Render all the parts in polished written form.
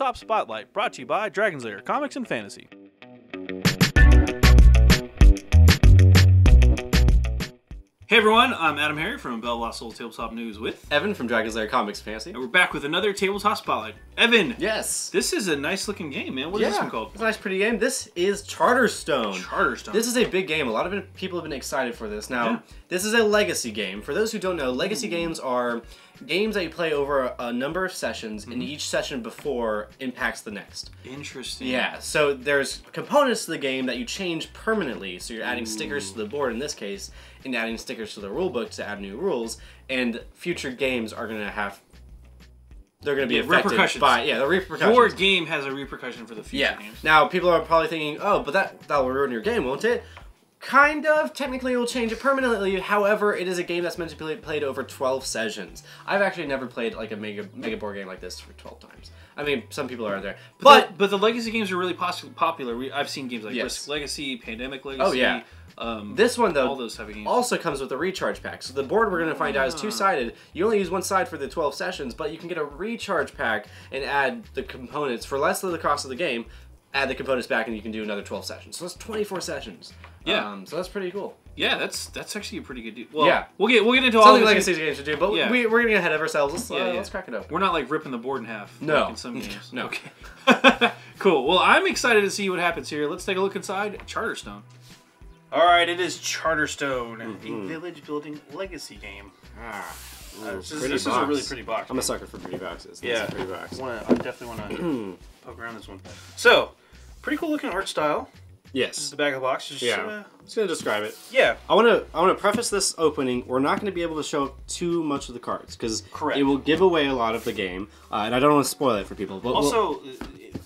Tabletop Spotlight, brought to you by Dragon's Lair Comics and Fantasy. Hey everyone, I'm AdamHarry from Bell Lost Souls Tabletop News with Evan from Dragon's Lair Comics and Fantasy. And we're back with another Tabletop Spotlight. Evan! Yes! This is a nice looking game, man. What is this one called? It's a nice pretty game. This is Charterstone. Charterstone. This is a big game. A lot of people have been excited for this. Now, This is a legacy game. For those who don't know, legacy games are games that you play over a number of sessions, and each session before impacts the next. Interesting. Yeah, so there's components to the game that you change permanently. So you're adding stickers to the board in this case, and adding stickers to the rulebook to add new rules. And future games are going to have... They're going to be affected by... Yeah, the repercussions. Your game has a repercussion for the future games. Now, people are probably thinking, oh, but that will ruin your game, won't it? Kind of. Technically, it will change it permanently. However, it is a game that's meant to be played over 12 sessions. I've actually never played like a mega board game like this for 12 times. I mean, some people are out there. But the legacy games are really popular. I've seen games like Risk Legacy, Pandemic Legacy. Oh, yeah. This one, though, all those type of games. Also comes with a recharge pack. So the board we're going to find out is two-sided. You only use one side for the 12 sessions, but you can get a recharge pack and add the components for less than the cost of the game. Add the components back, and you can do another 12 sessions. So that's 24 sessions. Yeah. So that's pretty cool. Yeah, that's actually a pretty good deal. Well, yeah. We'll get into all something the legacy games to do, but we're going to get ahead of ourselves. Let's crack it open. We're not like ripping the board in half. No. Like in some games. No. Okay. Cool. Well, I'm excited to see what happens here. Let's take a look inside Charterstone. All right, it is Charterstone, a village building legacy game. This is a really pretty box. I'm a sucker for pretty boxes. Yeah, pretty box. I definitely want to poke around this one. So, pretty cool looking art style. Yes. This is the back of the box. I'm just gonna describe it. Yeah. I wanna preface this opening. We're not gonna be able to show too much of the cards because it will give away a lot of the game, and I don't want to spoil it for people. But also,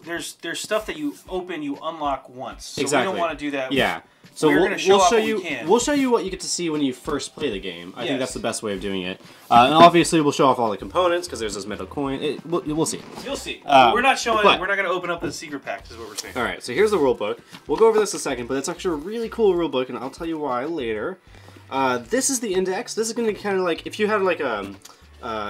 there's stuff that you open, you unlock once. So exactly. we don't want to do that. Yeah. So we'll show you what you get to see when you first play the game. I think that's the best way of doing it. And obviously we'll show off all the components because there's this metal coin. We'll see. You'll see. We're not showing. We're not going to open up the secret packs. Is what we're saying. All right. So here's the rule book. We'll go over this in a second, but it's actually a really cool rule book, and I'll tell you why later. This is the index. This is going to kind of like if you have like a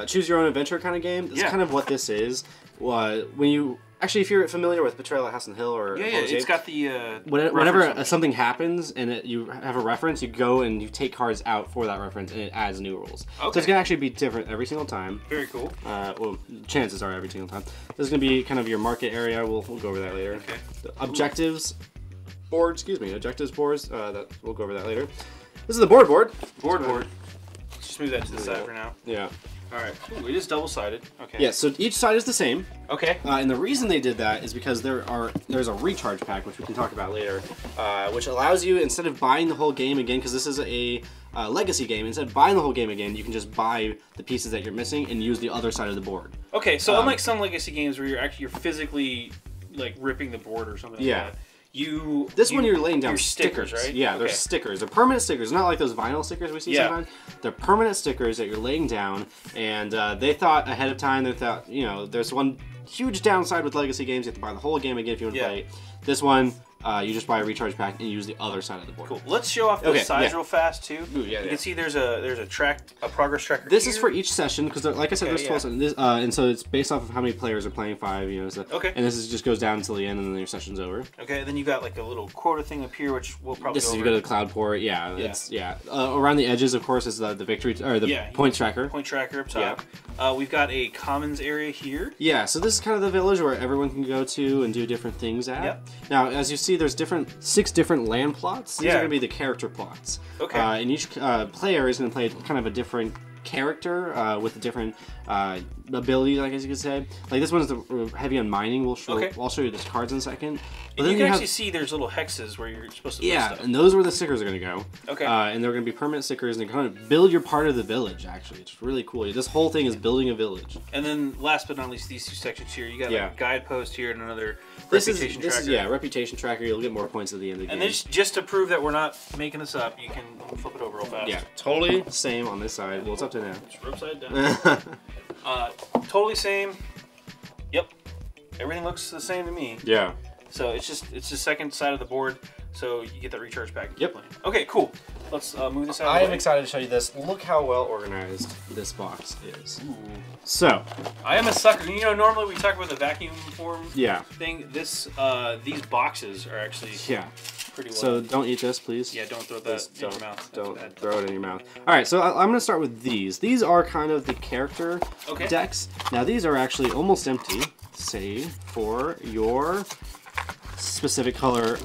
choose your own adventure kind of game. This is kind of what this is. When you Actually, if you're familiar with Betrayal at House on the Hill or it's got the whenever something happens and you have a reference, you go and you take cards out for that reference, and it adds new rules. Okay. So it's gonna actually be different every single time. Very cool. Well, chances are every single time. This is gonna be kind of your market area. We'll go over that later. Okay. The objectives board. Excuse me. Objectives boards. We'll go over that later. This is the board. Board. Let's just move that to the side for now. Yeah. All right. Ooh, it is double-sided. Okay. Yeah, so each side is the same. Okay. And the reason they did that is because there's a recharge pack, which we can talk about later, which allows you, instead of buying the whole game again, because this is a legacy game, instead of buying the whole game again, you can just buy the pieces that you're missing and use the other side of the board. Okay, so unlike some legacy games where you're physically like ripping the board or something like that. This one you're laying down stickers, right? Yeah, they're stickers. They're permanent stickers. Not like those vinyl stickers we see sometimes. They're permanent stickers that you're laying down. And they thought ahead of time. They thought, there's one huge downside with legacy games. You have to buy the whole game again if you want to play it. This one, you just buy a recharge pack and use the other side of the board. Cool. Let's show off the size real fast too. Ooh, you can see there's a progress tracker. This is for each session because, like I said, there's 12 sessions, and so it's based off of how many players are playing 5. So, okay. And this just goes down until the end, and then your session's over. Okay. Then you got like a little quota thing up here, which we'll probably. This is you go to the cloud port. Yeah. It's around the edges, of course, is the victory or the point tracker. Point tracker up top. Yeah. We've got a commons area here. Yeah. So this is kind of the village where everyone can go to and do different things at. Yep. Now, as you see, there's 6 different land plots. These are going to be the character plots. Okay. And each player is going to play kind of a different character with a different ability, I guess you could say. Like this one is heavy on mining. I'll show you the cards in a second. But and you can actually see there's little hexes where you're supposed to put stuff. And those where the stickers are going to go. Okay. And they're going to be permanent stickers, and they kind of build your part of the village, actually. It's really cool. This whole thing is building a village. And then last but not least, these 2 sections here. You got like a guide post here and another reputation tracker. Reputation tracker. You'll get more points at the end of the game. And this, just to prove that we're not making this up, you can flip it over real fast. Yeah, totally same on this side. Well, it's up to now. It's upside down. Totally same. Yep. Everything looks the same to me. Yeah. So it's the second side of the board. So you get that recharge pack. Yep. Okay, cool. Let's move this out. I am excited to show you this. Look how well organized this box is. Ooh. So, I am a sucker. You know, normally we talk about the vacuum form thing. These boxes are actually pretty well. So don't eat this, please. Yeah, don't throw that in your mouth. Don't throw it in your mouth. All right, so I'm going to start with these. These are kind of the character decks. Now these are actually almost empty, save for your specific color.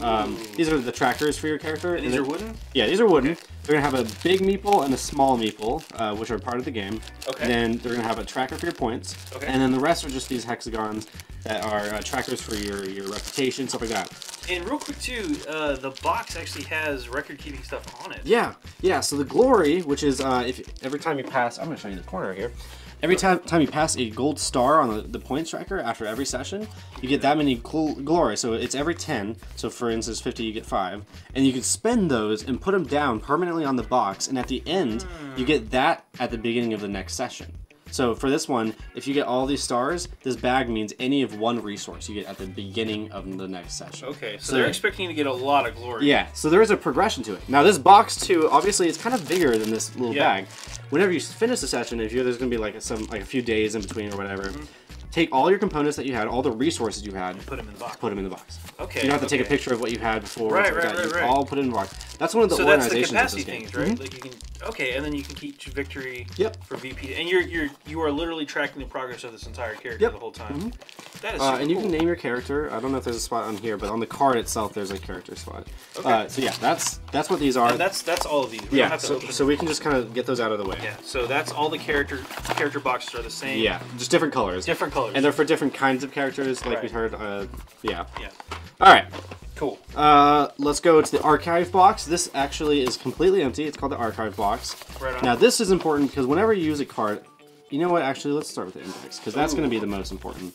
These are the trackers for your character. And these are wooden? Yeah, these are wooden. Okay. They're going to have a big meeple and a small meeple, which are part of the game. Okay. And then they're going to have a tracker for your points. Okay. And then the rest are just these hexagons that are trackers for your reputation, stuff like that. And real quick too, the box actually has record-keeping stuff on it. Yeah, yeah. So the glory, which is if every time you pass, I'm going to show you the corner here. Every time you pass a gold star on the points tracker after every session, you get that many glory. So it's every 10. So for instance, 50, you get 5. And you can spend those and put them down permanently on the box. And at the end, you get that at the beginning of the next session. So for this one, if you get all these stars, this bag means any of one resource you get at the beginning of the next session. Okay, so they're expecting to get a lot of glory. Yeah, so there is a progression to it. Now this box too, obviously it's kind of bigger than this little bag. Whenever you finish the session, if there's going to be like a few days in between or whatever, take all your components that you had, all the resources you had, put them in the box. Put them in the box. Okay. So you don't have to take a picture of what you had before. Right. All put it in the box. That's one of the organizations that's the capacity of this game. things, right? Like you can. Okay, and then you can keep victory. Yep. For VP, and you are literally tracking the progress of this entire character the whole time. That is super and you cool. can name your character. I don't know if there's a spot on here, but on the card itself, there's a character spot. Okay. So yeah, that's what these are. And that's all of these. We don't have to open so we can just kind of get those out of the way. Yeah. So that's all the character boxes are the same. Yeah, just different colors. Different colors. And they're for different kinds of characters, like we heard. Yeah. All right. Cool. Let's go to the archive box. This actually is completely empty. It's called the archive box. Right on. Now this is important because whenever you use a card, you know what? Actually, let's start with the index because that's going to be the most important.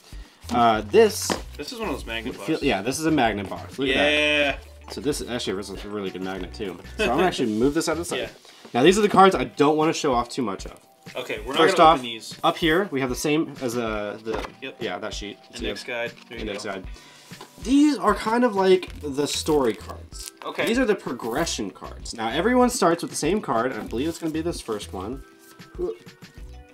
This is one of those magnet boxes. This is a magnet box. Look at that. So this is actually a really good magnet too. So I'm gonna actually move this out of the side. Yeah. Now these are the cards I don't want to show off too much of. Okay, we're not gonna open these. Up here we have the same as that sheet. Index guide. Index guide. These are kind of like the story cards. Okay. These are the progression cards. Now everyone starts with the same card, and I believe it's going to be this first one.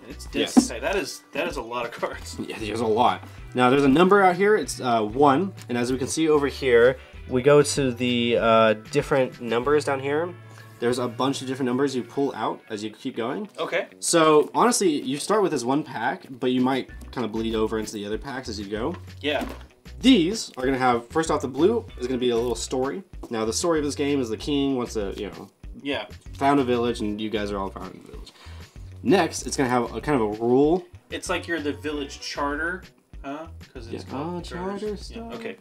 It's yes. That is a lot of cards. Yeah, there's a lot. Now there's a number out here. It's 1, and as we can see over here, we go to the different numbers down here. There's a bunch of different numbers you pull out as you keep going. Okay. So honestly, you start with this one pack, but you might kind of bleed over into the other packs as you go. Yeah. These are going to have, first off, the blue is going to be a little story. Now, the story of this game is the king wants to, found a village, and you guys are all founding a village. Next, it's going to have a kind of a rule. It's like you're the village charter, huh? Because it's called Charterstone. Yeah. Okay.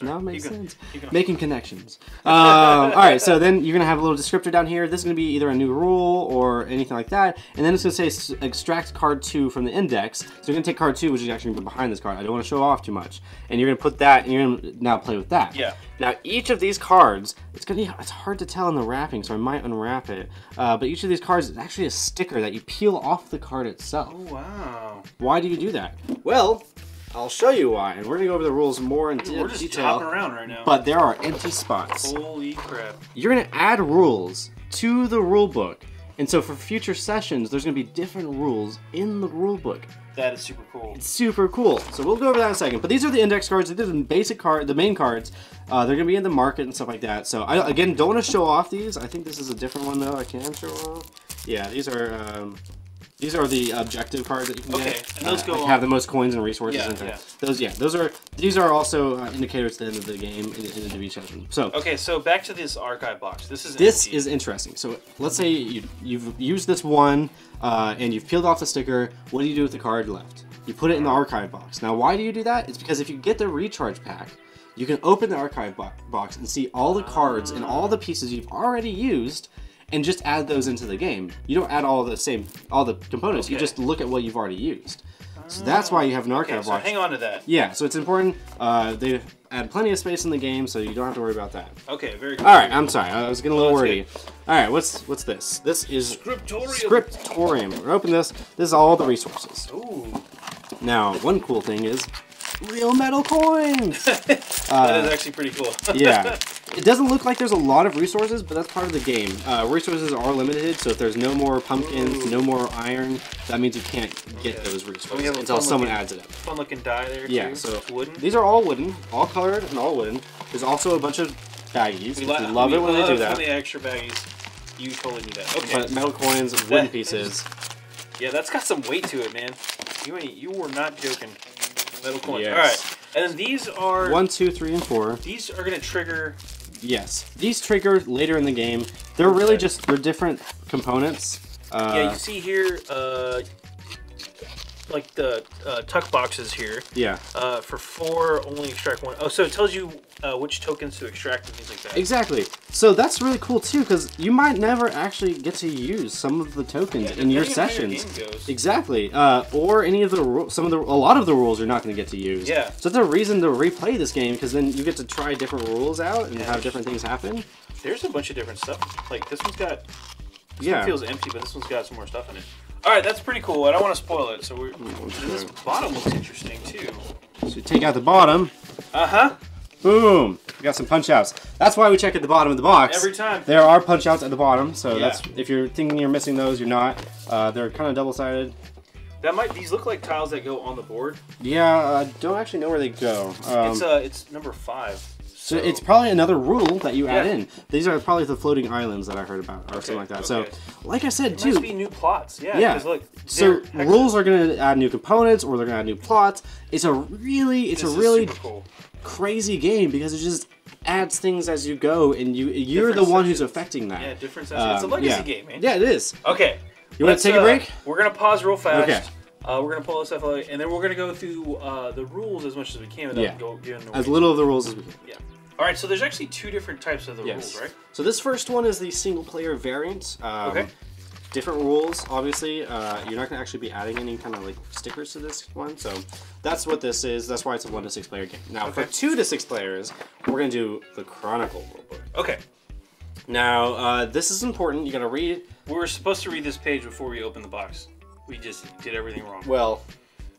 Now it makes sense. Making connections. All right, so then you're going to have a little descriptor down here. This is going to be either a new rule or anything like that. And then it's going to say extract card 2 from the index. So you're going to take card 2, which is actually behind this card. I don't want to show off too much. And you're going to put that, and you're going to now play with that. Yeah. Now, each of these cards, it's hard to tell in the wrapping, so I might unwrap it. But each of these cards is actually a sticker that you peel off the card itself. Oh, wow. Why do you do that? Well, I'll show you why, and we're going to go over the rules more in detail. We're just hopping around right now. But there are empty spots. Holy crap. You're going to add rules to the rule book. And so for future sessions, there's going to be different rules in the rule book. That is super cool. It's super cool. So we'll go over that in a second. But these are the index cards. These are the basic card, the main cards. They're going to be in the market and stuff like that. So I, again, don't want to show off these. I think this is a different one, though. I can show off. Yeah, these are the objective cards that you can get. And those go on. Have the most coins and resources. These are also indicators to the end of the game in the end of each session. So okay, so back to this archive box. This is interesting. So let's say you've used this one and you've peeled off the sticker. What do you do with the card left? You put it in the archive box. Now, why do you do that? It's because if you get the recharge pack, you can open the archive box and see all the cards and all the pieces you've already used, and just add those into the game. You don't add all the components. You just look at what you've already used. So that's why you have an archive box. So hang on to that. Yeah, so it's important. They add plenty of space in the game, so you don't have to worry about that. Okay, very good. All right, I'm sorry. I was getting a little wordy. All right, what's this? This is Scriptorium. We're gonna open this. This is all the resources. Ooh. Now, one cool thing is real metal coins. That is actually pretty cool. Yeah. it doesn't look like there's a lot of resources, but that's part of the game. Resources are limited, so if there's no more pumpkins, no more iron, that means you can't get those resources until someone adds it up. Fun looking die there, too. Yeah, so wooden. These are all wooden, all colored and all wooden. There's also a bunch of baggies. We love it when they do that. The extra baggies. You totally need that. Okay. But metal coins, wooden pieces. Yeah, that's got some weight to it, man. You were not joking. Metal coins. Yes. All right. And then these are 1, 2, 3, and 4. These are gonna trigger. Yes, these trigger later in the game. They're really just different components. Yeah, you see here, like the tuck boxes here. Yeah. For 4, only extract 1. Oh, so it tells you which tokens to extract and things like that. Exactly. So that's really cool too, because you might never actually get to use some of the tokens in your sessions. How your game goes. Exactly. Or any of the rules. A lot of the rules you're not going to get to use. Yeah. So it's a reason to replay this game, because then you get to try different rules out and have different things happen. There's a bunch of different stuff. Like this one's got. This one feels empty, but this one's got some more stuff in it. All right, that's pretty cool. I don't want to spoil it, so this bottom looks interesting too. So you take out the bottom. Boom! We got some punch outs. That's why we check at the bottom of the box. Every time. There are punch outs at the bottom, so that's if you're thinking you're missing those, you're not. They're kind of double-sided. These look like tiles that go on the board. Yeah, I don't actually know where they go. It's number 5. So it's probably another rule that you add in. These are probably the floating islands that I heard about, or something like that. So, like I said, too. Must be new plots. Yeah. Yeah. Look, so rules are going to add new components, or they're going to add new plots. It's a really cool. crazy game because it just adds things as you go, and you're the one who's affecting that. Yeah, different sessions. It's a legacy game, man. Yeah, it is. Okay. You want to take a break? We're gonna pause real fast. Okay. We're gonna pull this stuff out, and then we're gonna go through the rules as much as we can without giving as little of the rules as we can. Yeah. All right. So there's actually 2 different types of the rules, right? So this first one is the single-player variant. Okay. Different rules, obviously. You're not going to actually be adding any kind of like stickers to this one, so that's what this is. That's why it's a 1 to 6 player game. Now, for 2 to 6 players, we're going to do the Chronicle rulebook. Okay. Now, this is important. You got to read. We were supposed to read this page before we opened the box. We just did everything wrong. Well,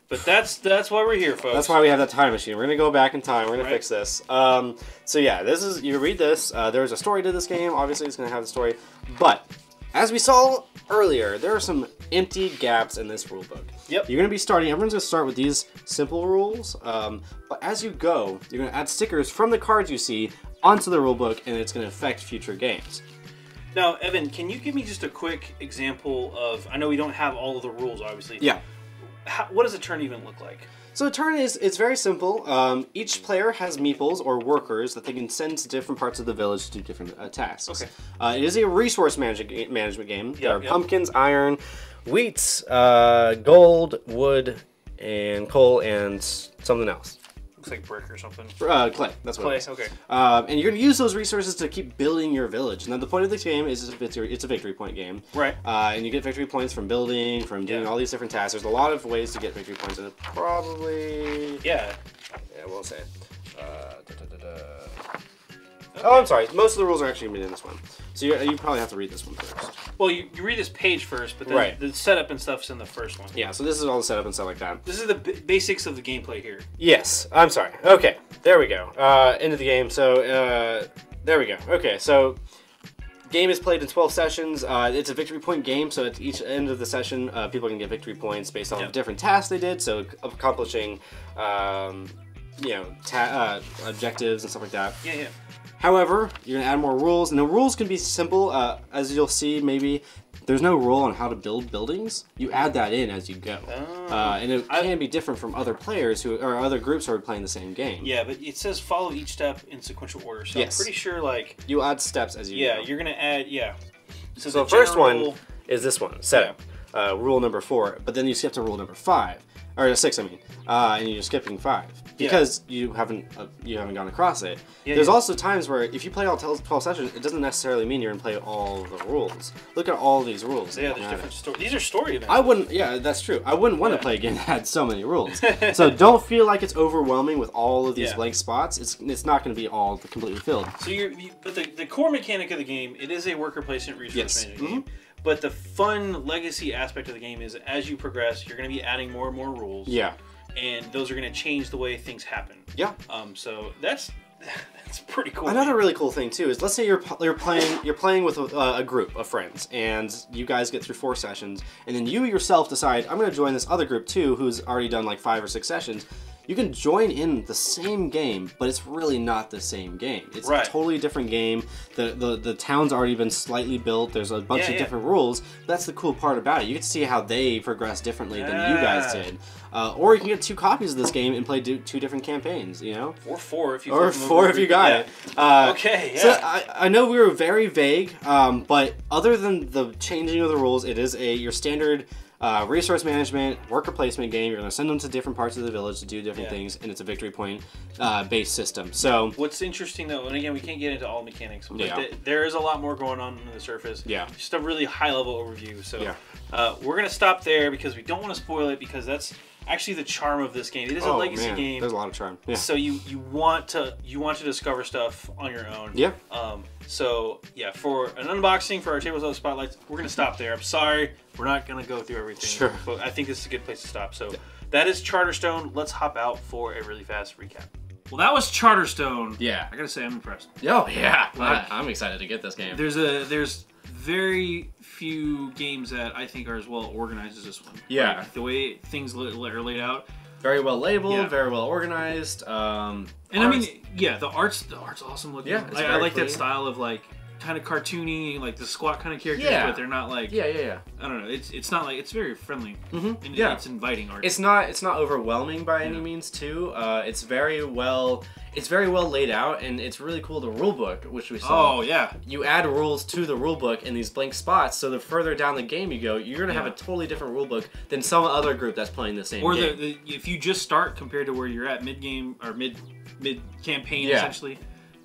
but that's why we're here, folks. That's why we have that time machine. We're going to go back in time. We're going to fix this. So yeah, you read this. There's a story to this game. Obviously, it's going to have the story, but as we saw earlier, there are some empty gaps in this rulebook. Yep. You're going to be starting, everyone's going to start with these simple rules, but as you go, you're going to add stickers from the cards you see onto the rulebook, and it's going to affect future games. Now, Evan, can you give me just a quick example of, I know we don't have all of the rules, obviously. Yeah. What does a turn even look like? So a turn it's very simple. Each player has meeples or workers that they can send to different parts of the village to do different tasks. Okay. It is a resource management game. There are pumpkins, iron, wheat, gold, wood, and coal, and something else. Looks like brick or something. Clay. That's what it is. Okay. And you're going to use those resources to keep building your village. Now, the point of this game is it's a victory point game. Right. And you get victory points from building, from doing all these different tasks. There's a lot of ways to get victory points, and it probably... Yeah, we'll say. Oh, I'm sorry. Most of the rules are actually in this one. So you probably have to read this one first. Well, you read this page first, but then the setup and stuff's in the first one. Yeah, so this is all the setup and stuff like that. This is the basics of the gameplay here. Yes. I'm sorry. Okay. There we go. Into the game. So, there we go. Okay, so... Game is played in 12 sessions. It's a victory point game, so at each end of the session, people can get victory points based on different tasks they did. So accomplishing, objectives and stuff like that. Yeah. However, you're gonna add more rules, and the rules can be simple. As you'll see, maybe there's no rule on how to build buildings. You add that in as you go, and it can be different from other players or other groups who are playing the same game. Yeah, but it says follow each step in sequential order, so I'm pretty sure you add steps as you go. Yeah, you're gonna add So the first one is this one, setup. Rule number 4, but then you skip to rule number 5. Or 6, I mean, and you're skipping 5 because you haven't gone across it. There's also times where if you play all 12 sessions, it doesn't necessarily mean you're gonna play all the rules. Look at all these rules. Yeah, there's different stories. These are story events. I wouldn't. Yeah, that's true. I wouldn't want to play a game that had so many rules. So don't feel like it's overwhelming with all of these blank spots. It's not going to be all completely filled. So but the core mechanic of the game, it is a worker placement resource management game. But the fun legacy aspect of the game is as you progress, you're going to be adding more and more rules. Yeah. And those are going to change the way things happen. Yeah. So that's It's pretty cool. Another really cool thing too is, let's say you're playing with a group of friends, and you guys get through 4 sessions, and then you yourself decide, I'm going to join this other group too, who's already done like 5 or 6 sessions. You can join in the same game, but it's really not the same game. It's a totally different game. The town's already been slightly built. There's a bunch of different rules. That's the cool part about it. You get to see how they progress differently than you guys did. Or you can get 2 copies of this game and play 2 different campaigns, you know? Or 4 if you got it. Okay, yeah. So I know we were very vague, but other than the changing of the rules, it is your standard resource management, worker placement game. You're going to send them to different parts of the village to do different things, and it's a victory point based system. So what's interesting though, and again, we can't get into all mechanics, but there is a lot more going on under the surface. Yeah. Just a really high level overview. So we're going to stop there because we don't want to spoil it, because that's actually the charm of this game. It is a legacy game. There's a lot of charm. Yeah. So you want to discover stuff on your own. Yeah. So yeah, for an unboxing for our Tabletop Spotlights, we're gonna stop there. I'm sorry, we're not gonna go through everything. Sure. But I think this is a good place to stop. So that is Charterstone. Let's hop out for a really fast recap. Well, that was Charterstone. Yeah. I gotta say, I'm impressed. Oh yeah. I'm excited to get this game. There's very few games that I think are as well organized as this one. Yeah. Like, the way things are laid out. Very well labeled, very well organized. And I mean, the art's awesome looking. Yeah, I like that style of like kind of cartoony, like the squat kind of characters, but they're not like I don't know. It's not like, it's very friendly. And it's inviting art. It's not overwhelming by any means too. It's very well laid out, and it's really cool. The rule book, which we saw. Oh yeah. You add rules to the rule book in these blank spots, so the further down the game you go, you're gonna have a totally different rule book than some other group that's playing the same game. Or if you just start compared to where you're at mid game or mid campaign essentially.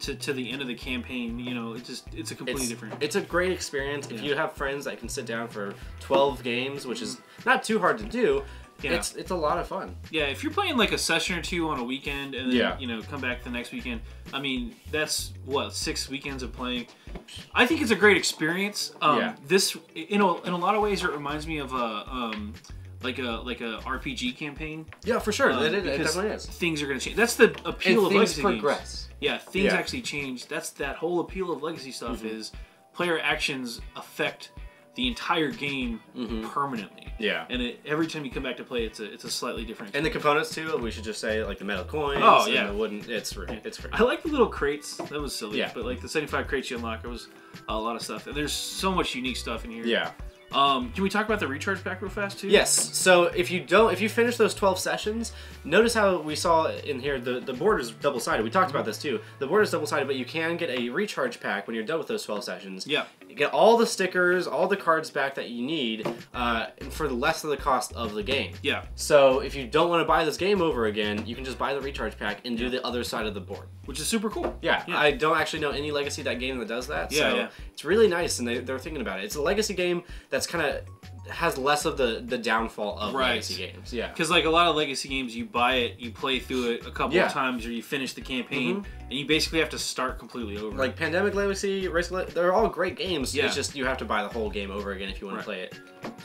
To the end of the campaign, you know, it's a completely different. It's a great experience if you have friends that can sit down for 12 games, which is not too hard to do. Yeah. It's a lot of fun. Yeah, if you're playing like a session or 2 on a weekend and then come back the next weekend, I mean, that's what, 6 weekends of playing. I think it's a great experience. This in a lot of ways it reminds me of like a RPG campaign. Yeah, for sure. It definitely is. Things are going to change. That's the appeal of legacy games. Things progress. Yeah, things actually change. That's that whole appeal of legacy stuff is player actions affect the entire game permanently. Yeah. And every time you come back to play, it's a slightly different experience. And the components too, we should just say, like the metal coins. Oh yeah. And the wooden. It's great. I like the little crates. That was silly. Yeah. But like the 75 crates you unlock, it was a lot of stuff. And there's so much unique stuff in here. Yeah. Can we talk about the recharge pack real fast too? Yes. So if you finish those 12 sessions, notice how we saw in here the board is double-sided. We talked about this too. The board is double-sided, but you can get a recharge pack when you're done with those 12 sessions. Yeah. You get all the stickers, all the cards back that you need for less of the cost of the game. Yeah. So if you don't want to buy this game over again, you can just buy the recharge pack and do the other side of the board. Which is super cool. Yeah. I don't actually know any legacy game that does that. Yeah, so it's really nice, and they're thinking about it. It's a legacy game that's kind of has less of the downfall of legacy games. Yeah. Because like a lot of legacy games, you buy it, you play through it a couple of times, or you finish the campaign, and you basically have to start completely over. Like Pandemic Legacy, they're all great games. Yeah. It's just you have to buy the whole game over again if you want to play it.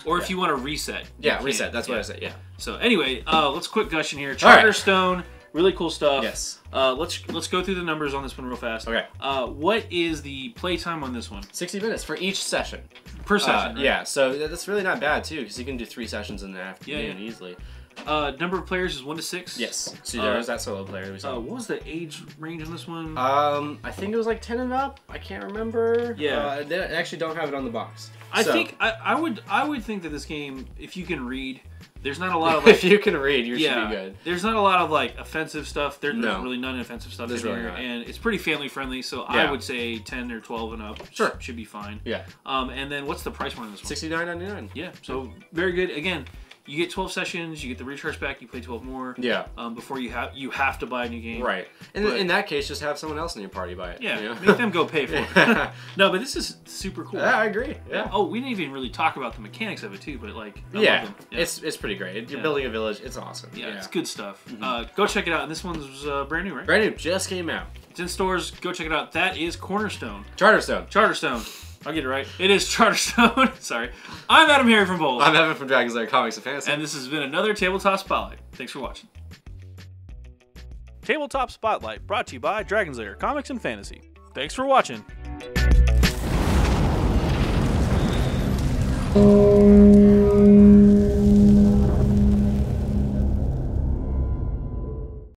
Or if you want to reset. Yeah, reset. That's what I said. Yeah. So anyway, let's quit gushing here. Charterstone. Right. Really cool stuff. Yes. Let's go through the numbers on this one real fast. Okay. What is the playtime on this one? 60 minutes for each session. Per session, right? Yeah, so that's really not bad too, because you can do 3 sessions in the afternoon easily. Number of players is 1 to 6. Yes. So there's that solo player we saw. What was the age range on this one? I think it was like 10 and up. I can't remember. Yeah. They actually don't have it on the box. I would think that this game, if you can read. There's not a lot of like, if you can read, you should be good. There's not a lot of like offensive stuff. There's really none offensive stuff in here, and it's pretty family friendly. So I would say 10 or 12 and up. Sure, should be fine. Yeah. And then what's the price point on this one? $69.99. Yeah. So very good. Again, you get 12 sessions. You get the recharge pack. You play 12 more. Yeah. Before you have to buy a new game. Right. And in that case, just have someone else in your party buy it. Yeah. You know? Make them go pay for it. No, but this is super cool. Yeah, I agree. Yeah. Oh, we didn't even really talk about the mechanics of it too, but like I love them. It's pretty great. You're building a village. It's awesome. Yeah, it's good stuff. Go check it out. And this one's brand new, right? Brand new. Just came out. It's in stores. Go check it out. That is Cornerstone. Charterstone. I'll get it right. It is Charterstone. Sorry. I'm AdamHarry from Bowls. I'm Evan from Dragon's Lair Comics and Fantasy. And this has been another Tabletop Spotlight. Thanks for watching. Tabletop Spotlight, brought to you by Dragon's Lair Comics and Fantasy. Thanks for watching.